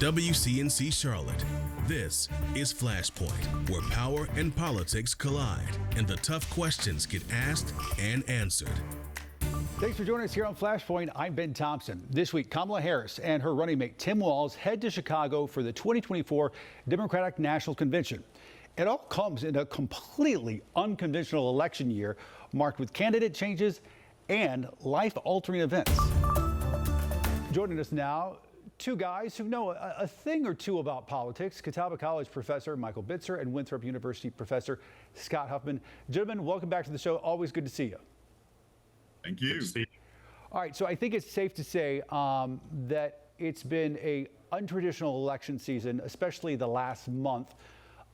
WCNC Charlotte. This is Flashpoint, where power and politics collide and the tough questions get asked and answered. Thanks for joining us here on Flashpoint. I'm Ben Thompson. This week, Kamala Harris and her running mate Tim Walz head to Chicago for the 2024 Democratic National Convention. It all comes in a completely unconventional election year marked with candidate changes and life-altering events. Joining us now, two guys who know a thing or two about politics: Catawba College professor Michael Bitzer and Winthrop University professor Scott Huffmon. Gentlemen, welcome back to the show. Always good to see you. Thank you. All right, so I think it's safe to say that it's been a untraditional election season, especially the last month.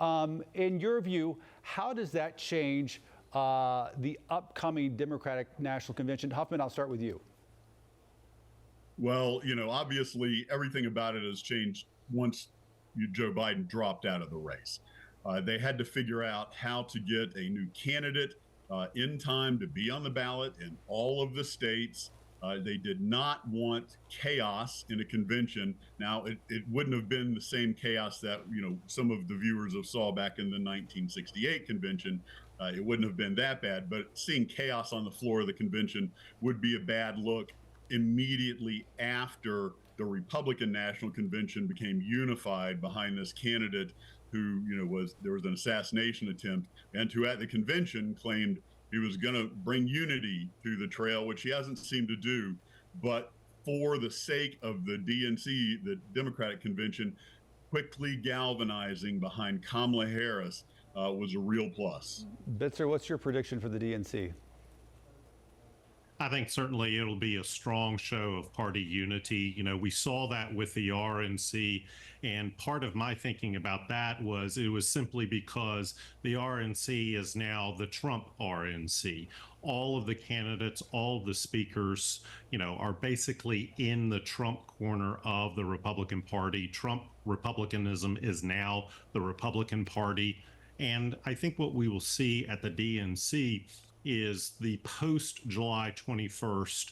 In your view, how does that change the upcoming Democratic National Convention? Huffmon, I'll start with you. Well, obviously everything about it has changed once Joe Biden dropped out of the race. They had to figure out how to get a new candidate in time to be on the ballot in all of the states. They did not want chaos in a convention. Now, it wouldn't have been the same chaos that, some of the viewers have saw back in the 1968 convention. It wouldn't have been that bad, but seeing chaos on the floor of the convention would be a bad look immediately after the Republican National Convention became unified behind this candidate who, there was an assassination attempt, and who at the convention claimed he was going to bring unity to the trail, which he hasn't seemed to do. But for the sake of the DNC, the Democratic Convention, quickly galvanizing behind Kamala Harris was a real plus. Bitzer, what's your prediction for the DNC? I think certainly it'll be a strong show of party unity. We saw that with the RNC, and part of my thinking about that was it was simply because the RNC is now the Trump RNC. All of the candidates, all of the speakers, are basically in the Trump corner of the Republican Party. Trump Republicanism is now the Republican Party. And I think what we will see at the DNC is the post-July 21st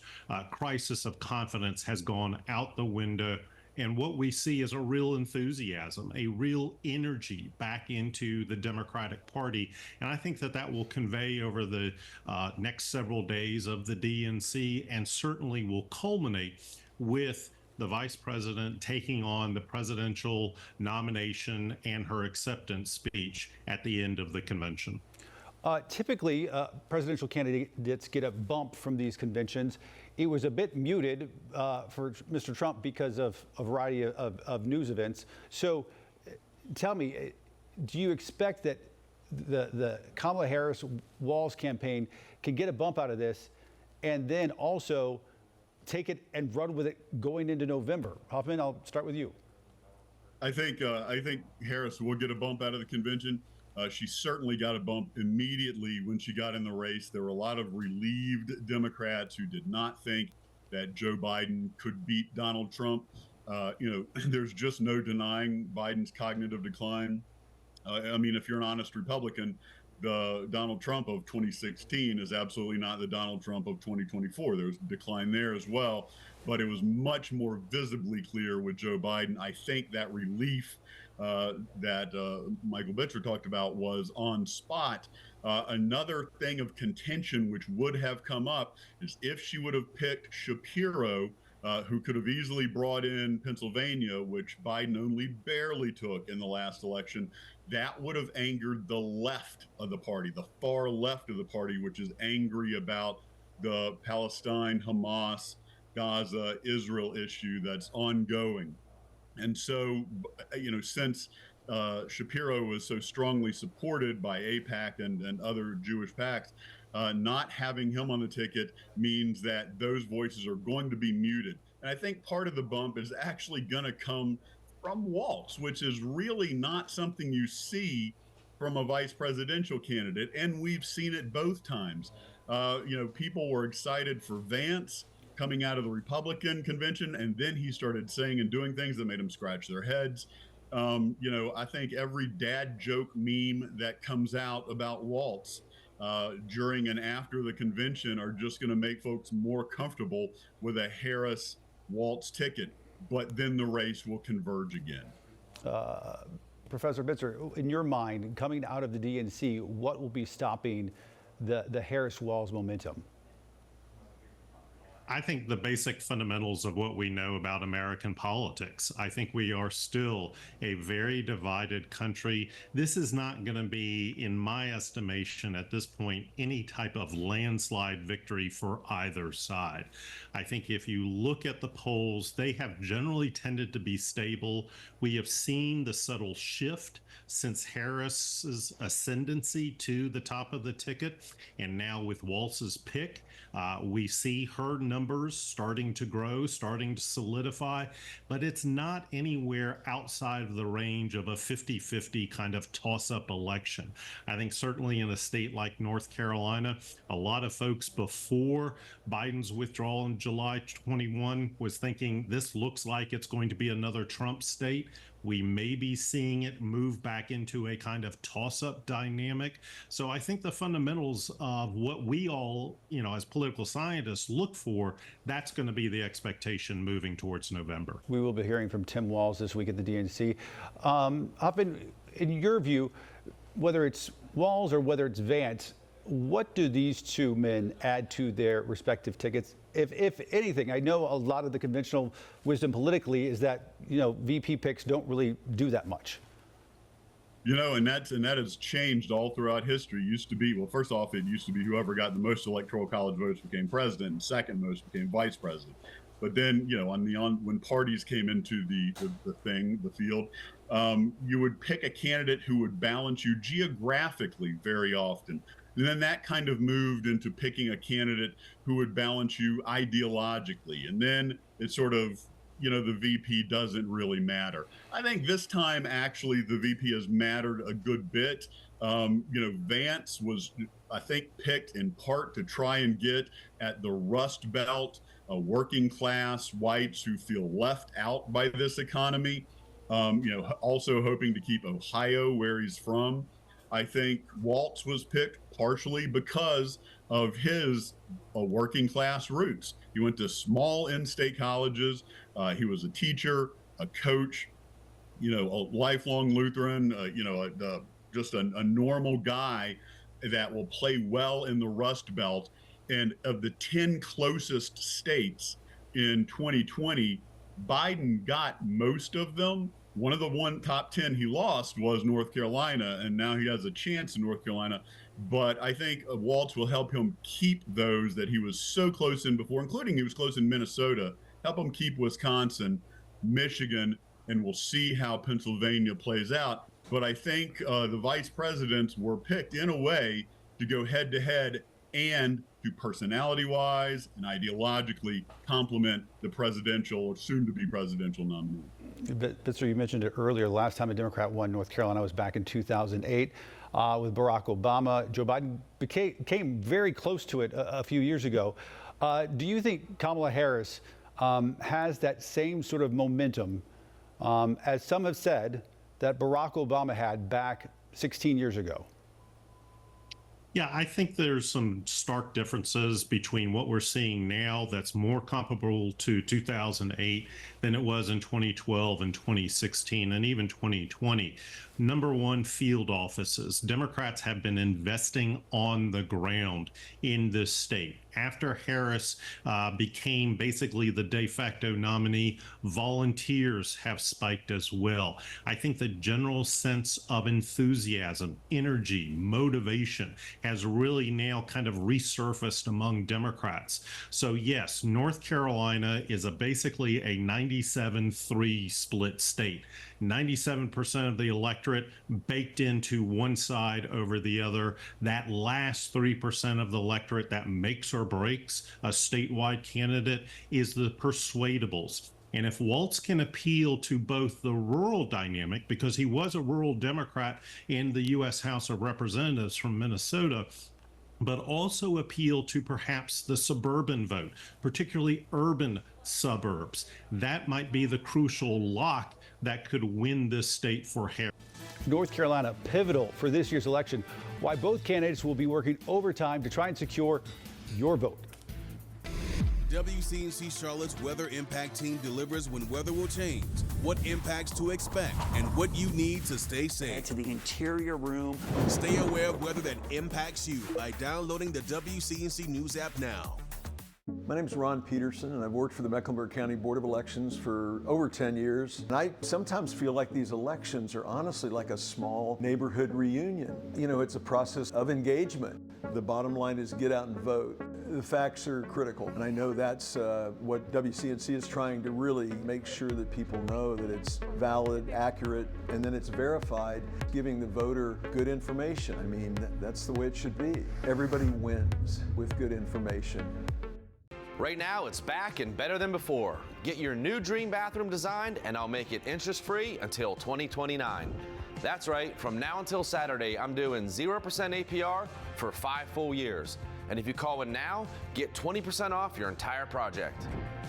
crisis of confidence has gone out the window. And what we see is a real enthusiasm, a real energy back into the Democratic Party. And I think that will convey over the next several days of the DNC, and certainly will culminate with the vice president taking on the presidential nomination and her acceptance speech at the end of the convention. Typically, presidential candidates get a bump from these conventions. It was a bit muted for Mr. Trump because of a variety of news events. So tell me, do you expect that the Kamala Harris-Walz campaign can get a bump out of this and then also take it and run with it going into November? Huffmon, I'll start with you. I think Harris will get a bump out of the convention. She certainly got a bump immediately when she got in the race. There were a lot of relieved Democrats who did not think that Joe Biden could beat Donald Trump. There's just no denying Biden's cognitive decline. If you're an honest Republican, the Donald Trump of 2016 is absolutely not the Donald Trump of 2024. There was a decline there as well, but it was much more visibly clear with Joe Biden. I think that relief that Michael Bitzer talked about was on spot. Another thing of contention which would have come up is if she would have picked Shapiro, who could have easily brought in Pennsylvania, which Biden only barely took in the last election. That would have angered the left of the party, the far left of the party, which is angry about the Palestine, Hamas, Gaza, Israel issue that's ongoing. And so, since Shapiro was so strongly supported by AIPAC and other Jewish PACs, not having him on the ticket means that those voices are going to be muted. And I think part of the bump is actually going to come from Walz, which is really not something you see from a vice presidential candidate. And we've seen it both times. People were excited for Vance coming out of the Republican convention, and then he started saying and doing things that made them scratch their heads. I think every dad joke meme that comes out about Walz during and after the convention are just going to make folks more comfortable with a Harris-Walz ticket. but then the race will converge again. Professor Bitzer, in your mind, coming out of the DNC, what will be stopping the Harris-Walz momentum? I think the basic fundamentals of what we know about American politics. I think we are still a very divided country. This is not going to be, in my estimation, at this point, any type of landslide victory for either side. I think if you look at the polls, they have generally tended to be stable. We have seen the subtle shift since Harris's ascendancy to the top of the ticket, and now with Walz's pick, we see her numbers starting to grow, starting to solidify, but it's not anywhere outside of the range of a 50-50 kind of toss-up election. I think certainly in a state like North Carolina, a lot of folks before Biden's withdrawal in July 21 was thinking this looks like it's going to be another Trump state. We may be seeing it move back into a kind of toss-up dynamic. So I think the fundamentals of what we all, as political scientists look for, that's going to be the expectation moving towards November. We will be hearing from Tim Walz this week at the DNC. Huffmon, in your view, whether it's Walz or whether it's Vance, what do these two men add to their respective tickets? If anything, I know a lot of the conventional wisdom politically is that, VP picks don't really do that much. And that has changed all throughout history. Used to be, well, first off, it used to be whoever got the most electoral college votes became president, and second most became vice president. But then, when parties came into the field, you would pick a candidate who would balance you geographically very often. And then that kind of moved into picking a candidate who would balance you ideologically. And then it sort of, the VP doesn't really matter. I think this time, actually, the VP has mattered a good bit. Vance was, I think, picked in part to try and get at the Rust Belt, working class whites who feel left out by this economy, also hoping to keep Ohio where he's from. I think Walz was picked partially because of his working class roots. He went to small in-state colleges. He was a teacher, a coach, a lifelong Lutheran, just a normal guy that will play well in the Rust Belt. And of the 10 closest states in 2020, Biden got most of them. One of the top 10 he lost was North Carolina, and now he has a chance in North Carolina. But I think Walz will help him keep those that he was so close in before, including he was close in Minnesota, help him keep Wisconsin, Michigan, and we'll see how Pennsylvania plays out. But I think the vice presidents were picked in a way to go head-to-head and to personality-wise and ideologically complement the presidential or soon-to-be presidential nominee. Bitzer, you mentioned it earlier. Last time a Democrat won North Carolina was back in 2008 with Barack Obama. Joe Biden came very close to it a few years ago. Do you think Kamala Harris has that same sort of momentum, as some have said, that Barack Obama had back 16 years ago? Yeah, I think there's some stark differences between what we're seeing now that's more comparable to 2008 than it was in 2012 and 2016 and even 2020. Number one, field offices. Democrats have been investing on the ground in this state. After Harris became basically the de facto nominee, volunteers have spiked as well. I think the general sense of enthusiasm, energy, motivation has really now kind of resurfaced among Democrats. So yes, North Carolina is basically a 97-3 split state. 97% of the electorate baked into one side over the other. That last 3% of the electorate that makes or breaks a statewide candidate is the persuadables. And if Walz can appeal to both the rural dynamic, because he was a rural Democrat in the U.S. House of Representatives from Minnesota, but also appeal to perhaps the suburban vote, particularly urban suburbs, that might be the crucial lock that could win this state for Harris. North Carolina, pivotal for this year's election. Why both candidates will be working overtime to try and secure your vote. WCNC Charlotte's Weather Impact Team delivers when weather will change, what impacts to expect, and what you need to stay safe. To the interior room. Stay aware of weather that impacts you by downloading the WCNC News app now. My name is Ron Peterson, and I've worked for the Mecklenburg County Board of Elections for over 10 years. And I sometimes feel like these elections are honestly like a small neighborhood reunion. You know, it's a process of engagement. The bottom line is get out and vote. The facts are critical, and I know that's what WCNC is trying to really make sure that people know that it's valid, accurate, and then it's verified, giving the voter good information. I mean, that's the way it should be. Everybody wins with good information. Right now, it's back and better than before. Get your new dream bathroom designed, and I'll make it interest-free until 2029. That's right, from now until Saturday, I'm doing 0% APR for 5 full years. And if you call in now, get 20% off your entire project.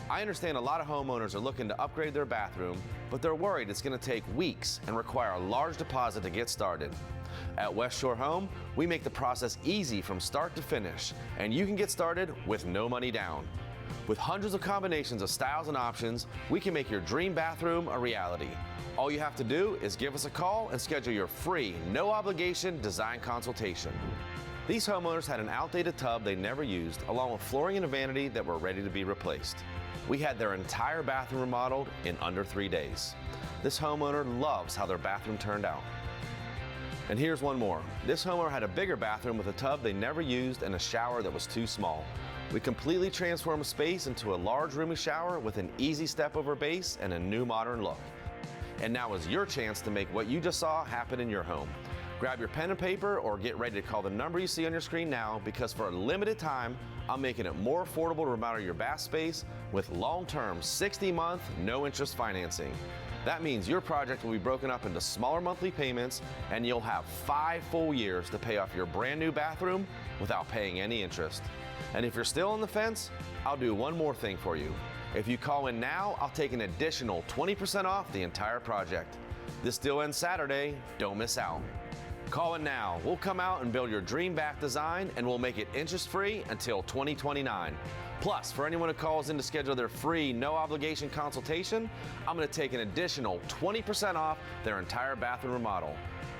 I understand a lot of homeowners are looking to upgrade their bathroom, but they're worried it's going to take weeks and require a large deposit to get started. At West Shore Home, we make the process easy from start to finish, and you can get started with no money down. With hundreds of combinations of styles and options, we can make your dream bathroom a reality. All you have to do is give us a call and schedule your free, no-obligation design consultation. These homeowners had an outdated tub they never used, along with flooring and a vanity that were ready to be replaced. We had their entire bathroom remodeled in under 3 days. This homeowner loves how their bathroom turned out. And here's one more. This homeowner had a bigger bathroom with a tub they never used and a shower that was too small. We completely transformed a space into a large roomy shower with an easy step-over base and a new modern look. And now is your chance to make what you just saw happen in your home. Grab your pen and paper or get ready to call the number you see on your screen now, because for a limited time, I'm making it more affordable to remodel your bath space with long-term 60-month, no-interest financing. That means your project will be broken up into smaller monthly payments, and you'll have 5 full years to pay off your brand new bathroom without paying any interest. And if you're still on the fence, I'll do one more thing for you. If you call in now, I'll take an additional 20% off the entire project. This deal ends Saturday. Don't miss out. Call in now. We'll come out and build your dream bath design, and we'll make it interest-free until 2029. Plus, for anyone who calls in to schedule their free, no-obligation consultation, I'm going to take an additional 20% off their entire bathroom remodel.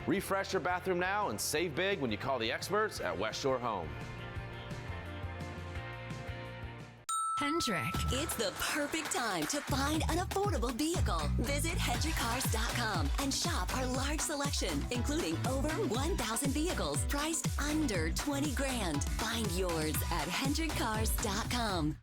Refresh your bathroom now and save big when you call the experts at West Shore Home. Hendrick. It's the perfect time to find an affordable vehicle. Visit HendrickCars.com and shop our large selection, including over 1,000 vehicles priced under 20 grand. Find yours at HendrickCars.com.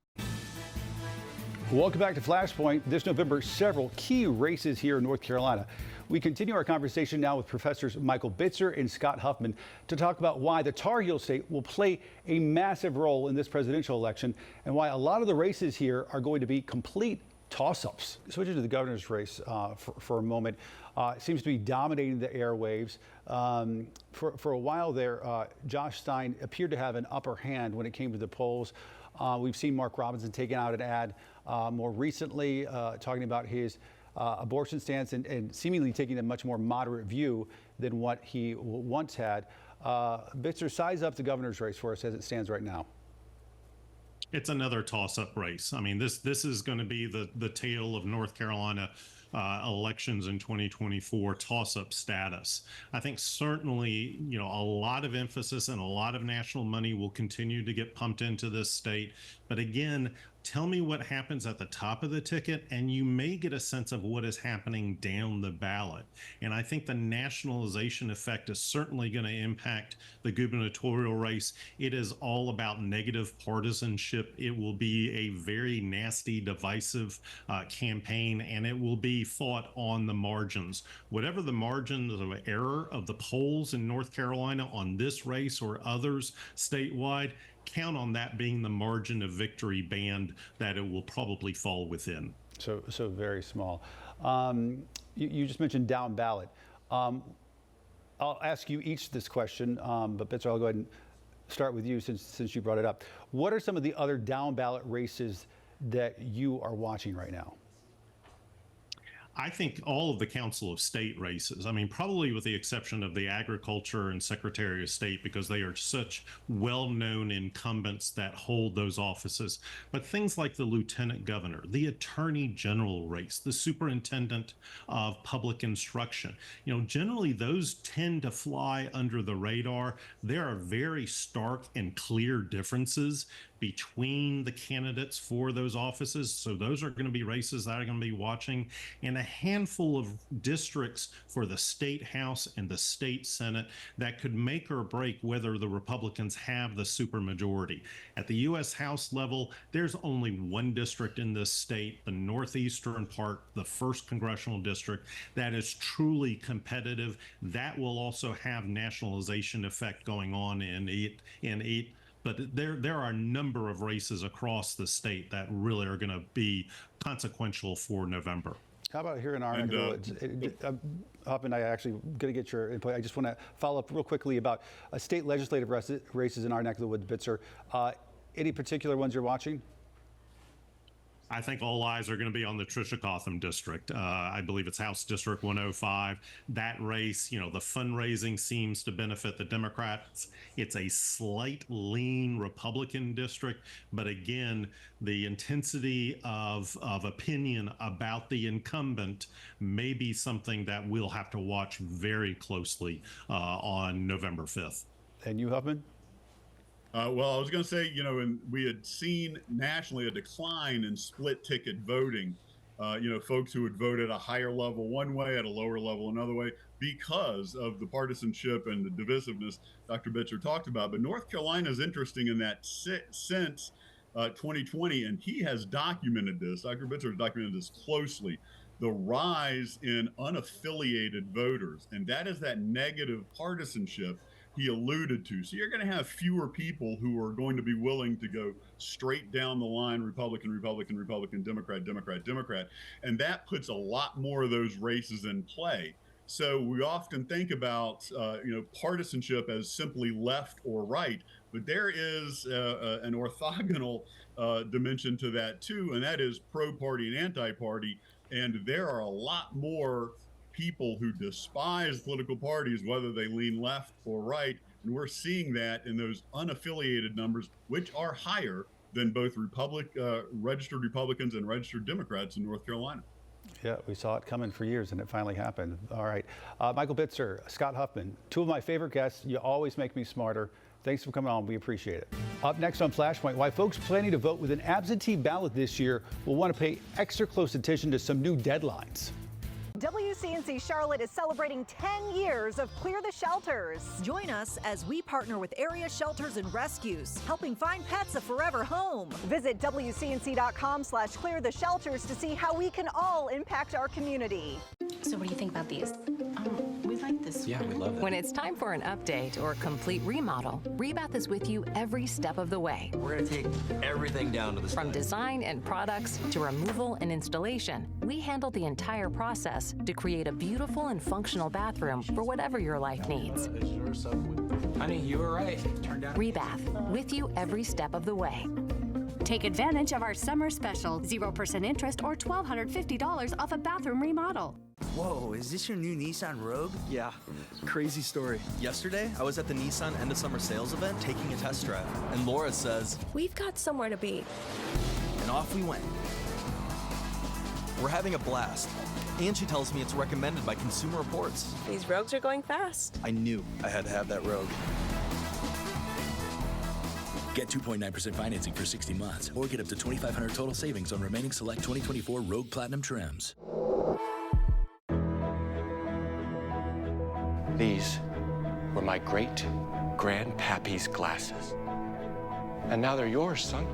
Welcome back to Flashpoint. This November, several key races here in North Carolina. We continue our conversation now with Professors Michael Bitzer and Scott Huffmon to talk about why the Tar Heel state will play a massive role in this presidential election and why a lot of the races here are going to be complete toss-ups. Switching to the governor's race for a moment, it seems to be dominating the airwaves. For a while there, Josh Stein appeared to have an upper hand when it came to the polls. We've seen Mark Robinson taking out an ad more recently, talking about his abortion stance and seemingly taking a much more moderate view than what he once had. Bitzer, size up the governor's race for us as it stands right now. It's another toss-up race. I mean, this is going to be the tale of North Carolina elections in 2024, toss-up status. I think certainly, you know, a lot of emphasis and a lot of national money will continue to get pumped into this state. But again, tell me what happens at the top of the ticket, and you may get a sense of what is happening down the ballot. And I think the nationalization effect is certainly going to impact the gubernatorial race. It is all about negative partisanship. It will be a very nasty, divisive campaign, and it will be fought on the margins. Whatever the margins of error of the polls in North Carolina on this race or others statewide, count on that being the margin of victory band that it will probably fall within. So very small. You just mentioned down ballot. I'll ask you each this question, but Bitzer, I'll go ahead and start with you since you brought it up. What are some of the other down ballot races that you are watching right now? I think all of the Council of State races, I mean, probably with the exception of the Agriculture and Secretary of State, because they are such well-known incumbents that hold those offices. But things like the Lieutenant Governor, the Attorney General race, the Superintendent of Public Instruction, generally those tend to fly under the radar. There are very stark and clear differences between the candidates for those offices. So those are going to be races that I'm going to be watching, and a handful of districts for the state house and the state senate that could make or break whether the Republicans have the supermajority. At the U.S. House level, there's only one district in this state, the northeastern part, the 1st Congressional District, that is truly competitive. That will also have nationalization effect going on in it. But there are a number of races across the state that really are going to be consequential for November. How about here in our neck of the woods? Huffman, I actually going to get your input. I just want to follow up real quickly about state legislative races in our neck of the woods, Bitzer. Any particular ones you're watching? I think all eyes are going to be on the Tricia Cotham district. I believe it's House District 105. That race, the fundraising seems to benefit the Democrats. It's a slight lean Republican district, but again, the intensity of opinion about the incumbent may be something that we'll have to watch very closely on November 5th. And you, Huffman? Well, I was going to say, and we had seen nationally a decline in split ticket voting. Folks who would vote at a higher level one way, at a lower level another way, because of the partisanship and the divisiveness Dr. Bitzer talked about. But North Carolina is interesting in that since 2020, and he has documented this. Dr. Bitzer has documented this closely. The rise in unaffiliated voters, and that is that negative partisanship he alluded to. So you're going to have fewer people who are going to be willing to go straight down the line, Republican, Republican, Republican, Democrat, Democrat, Democrat. And that puts a lot more of those races in play. So we often think about, partisanship as simply left or right, but there is an orthogonal dimension to that too, and that is pro-party and anti-party. And there are a lot more people who despise political parties, whether they lean left or right. And we're seeing that in those unaffiliated numbers, which are higher than both registered Republicans and registered Democrats in North Carolina. Yeah, we saw it coming for years, and it finally happened. All right. Michael Bitzer, Scott Huffman, two of my favorite guests. You always make me smarter. Thanks for coming on. We appreciate it. Up next on Flashpoint, why folks planning to vote with an absentee ballot this year will want to pay extra close attention to some new deadlines. WCNC Charlotte is celebrating 10 years of Clear the Shelters. Join us as we partner with area shelters and rescues, helping find pets a forever home. Visit WCNC.com/cleartheshelters to see how we can all impact our community. So what do you think about these? We like this. Yeah, we love that. When it's time for an update or complete remodel, Rebath is with you every step of the way. We're going to take everything down to the From design and products to removal and installation, we handle the entire process to create a beautiful and functional bathroom for whatever your life needs. Honey, you were right. Rebath, with you every step of the way. Take advantage of our summer special, 0% interest or $1,250 off a bathroom remodel. Whoa, is this your new Nissan Rogue? Yeah, crazy story. Yesterday, I was at the Nissan end of summer sales event taking a test drive, and Laura says, "We've got somewhere to be." And off we went. We're having a blast. And she tells me it's recommended by Consumer Reports. These Rogues are going fast. I knew I had to have that Rogue. Get 2.9% financing for 60 months, or get up to $2,500 total savings on remaining select 2024 Rogue Platinum trims. These were my great-grandpappy's glasses. And now they're yours, son.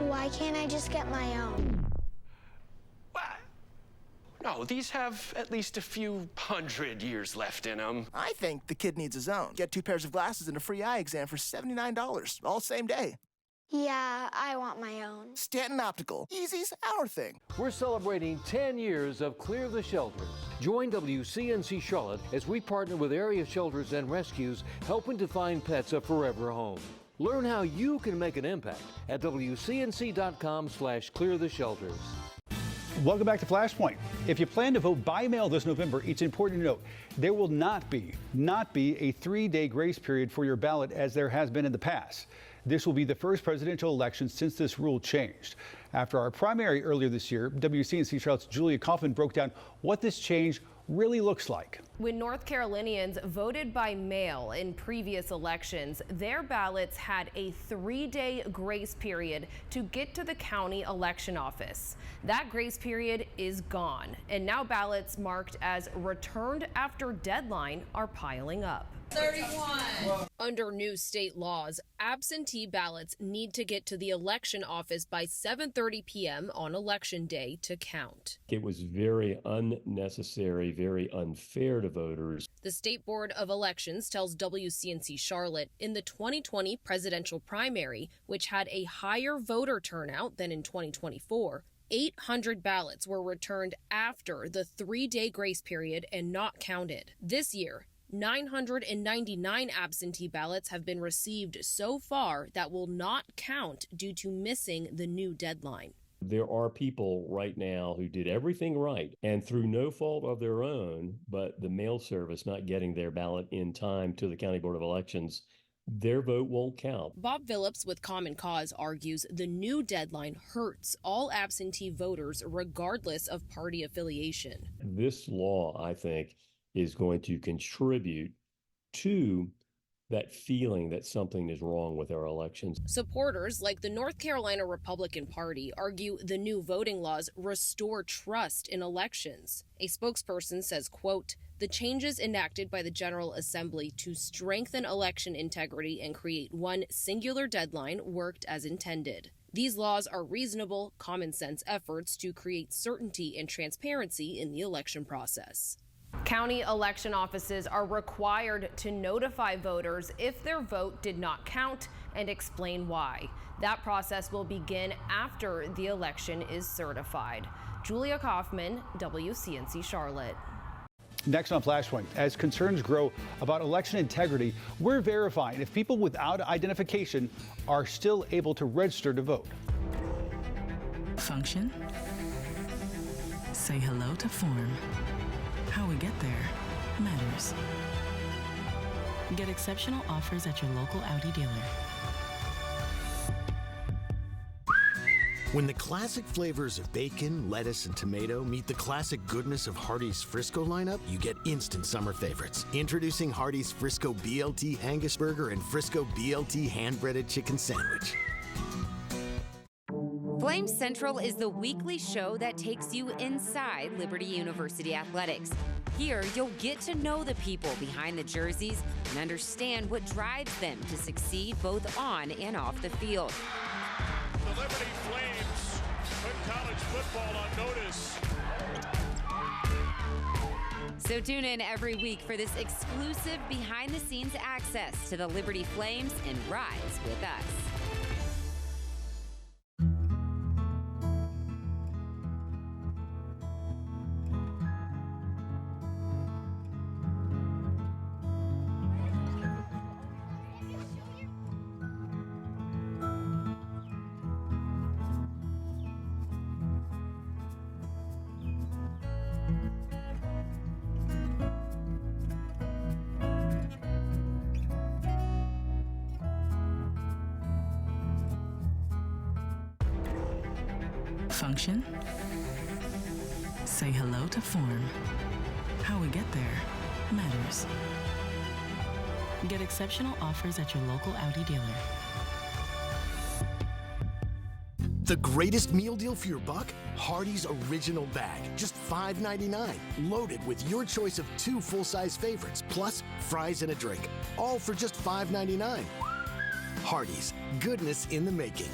Why can't I just get my own? No, these have at least a few hundred years left in them. I think the kid needs his own. Get 2 pairs of glasses and a free eye exam for $79, all same day. Yeah, I want my own. Stanton Optical. Easy's our thing. We're celebrating 10 years of Clear the Shelters. Join WCNC Charlotte as we partner with area shelters and rescues, helping to find pets a forever home. Learn how you can make an impact at WCNC.com/cleartheshelters. Welcome back to Flashpoint. If you plan to vote by mail this November, it's important to note there will not be a 3-day grace period for your ballot as there has been in the past. This will be the first presidential election since this rule changed. After our primary earlier this year, WCNC Charlotte's Julia Kaufman broke down what this change really looks like. When North Carolinians voted by mail in previous elections, their ballots had a 3-day grace period to get to the county election office. That grace period is gone, and now ballots marked as returned after deadline are piling up. 31. Under new state laws, absentee ballots need to get to the election office by 7:30 p.m. on election day to count. It was very unnecessary, very unfair to voters. The State Board of Elections tells WCNC Charlotte in the 2020 presidential primary, which had a higher voter turnout than in 2024, 800 ballots were returned after the 3-day grace period and not counted. This year, 999 absentee ballots have been received so far that will not count due to missing the new deadline. There are people right now who did everything right and through no fault of their own, but the mail service not getting their ballot in time to the County Board of Elections, their vote won't count. Bob Phillips with Common Cause argues the new deadline hurts all absentee voters regardless of party affiliation. This law, I think, is going to contribute to that feeling that something is wrong with our elections. Supporters like the North Carolina Republican Party argue the new voting laws restore trust in elections. A spokesperson says, quote, "The changes enacted by the General Assembly to strengthen election integrity and create one singular deadline worked as intended. These laws are reasonable, common sense efforts to create certainty and transparency in the election process." County election offices are required to notify voters if their vote did not count and explain why. That process will begin after the election is certified. Julia Kaufman, WCNC Charlotte. Next on Flashpoint, as concerns grow about election integrity, we're verifying if people without identification are still able to register to vote. Function. Say hello to form. How we get there matters. Get exceptional offers at your local Audi dealer. When the classic flavors of bacon, lettuce, and tomato meet the classic goodness of Hardee's Frisco lineup, you get instant summer favorites. Introducing Hardee's Frisco BLT Angus Burger and Frisco BLT hand-breaded chicken sandwich. Flame Central is the weekly show that takes you inside Liberty University athletics. Here, you'll get to know the people behind the jerseys and understand what drives them to succeed both on and off the field. The Liberty Flames put college football on notice. So tune in every week for this exclusive behind-the-scenes access to the Liberty Flames and rise with us. Function. Say hello to form. How we get there matters. Get exceptional offers at your local Audi dealer. The greatest meal deal for your buck? Hardee's Original Bag. Just $5.99. Loaded with your choice of 2 full-size favorites, plus fries and a drink. All for just $5.99. Hardee's. Goodness in the making.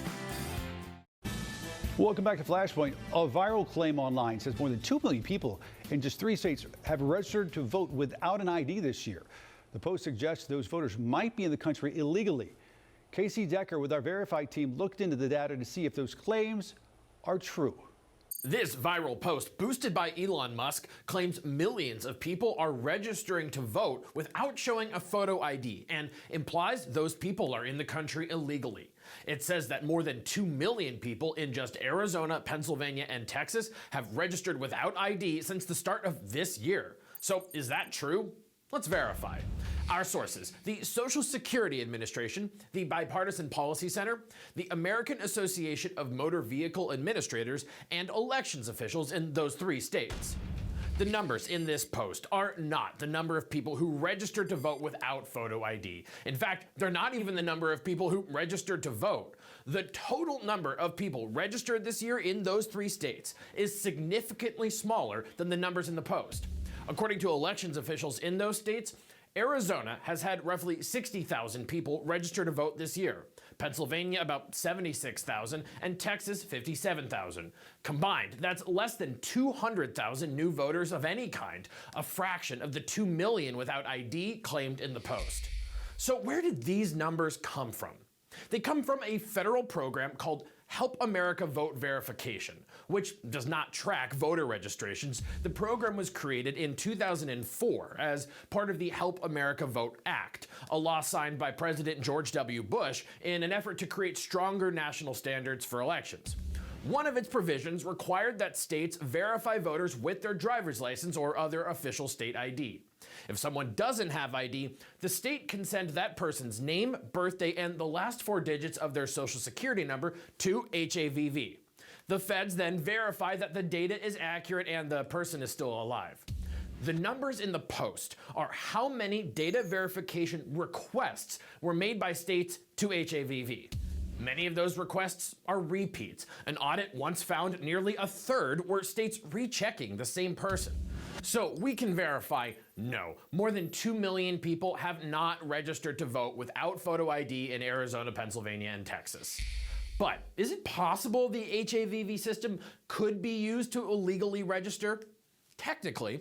Welcome back to Flashpoint. A viral claim online says more than 2 million people in just 3 states have registered to vote without an ID this year. The post suggests those voters might be in the country illegally. Casey Decker with our Verified team looked into the data to see if those claims are true. This viral post, boosted by Elon Musk, claims millions of people are registering to vote without showing a photo ID and implies those people are in the country illegally. It says that more than 2 million people in just Arizona, Pennsylvania, and Texas have registered without ID since the start of this year. So is that true? Let's verify. Our sources: the Social Security Administration, the Bipartisan Policy Center, the American Association of Motor Vehicle Administrators, and elections officials in those 3 states. The numbers in this post are not the number of people who registered to vote without photo ID. In fact, they're not even the number of people who registered to vote. The total number of people registered this year in those 3 states is significantly smaller than the numbers in the post. According to elections officials in those states, Arizona has had roughly 60,000 people register to vote this year, Pennsylvania about 76,000, and Texas 57,000. Combined, that's less than 200,000 new voters of any kind, a fraction of the 2 million without ID claimed in the post. So where did these numbers come from? They come from a federal program called Help America Vote Verification, which does not track voter registrations. The program was created in 2004 as part of the Help America Vote Act, a law signed by President George W. Bush in an effort to create stronger national standards for elections. One of its provisions required that states verify voters with their driver's license or other official state ID. If someone doesn't have ID, the state can send that person's name, birthday, and the last 4 digits of their social security number to HAVV. The feds then verify that the data is accurate and the person is still alive. The numbers in the post are how many data verification requests were made by states to HAVV. Many of those requests are repeats. An audit once found nearly a third were states rechecking the same person. So we can verify, no, more than 2 million people have not registered to vote without photo ID in Arizona, Pennsylvania, and Texas. But is it possible the HAVV system could be used to illegally register? Technically.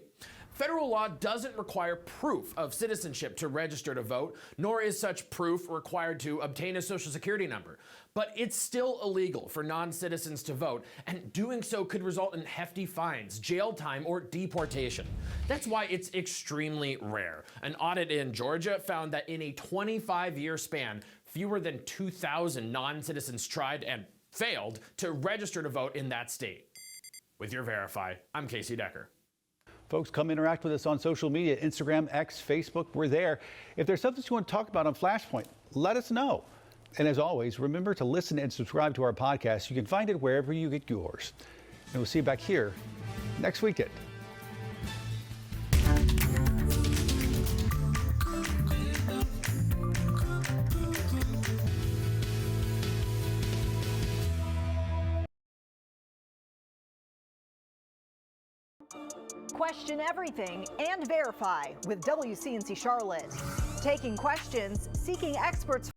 Federal law doesn't require proof of citizenship to register to vote, nor is such proof required to obtain a social security number. But it's still illegal for non-citizens to vote, and doing so could result in hefty fines, jail time, or deportation. That's why it's extremely rare. An audit in Georgia found that in a 25-year span, fewer than 2,000 non-citizens tried and failed to register to vote in that state. With your Verify, I'm Casey Decker. Folks, come interact with us on social media, Instagram, X, Facebook. We're there. If there's something you want to talk about on Flashpoint, let us know. And as always, remember to listen and subscribe to our podcast. You can find it wherever you get yours. And we'll see you back here next weekend. Question everything and verify with WCNC Charlotte. Taking questions, seeking experts.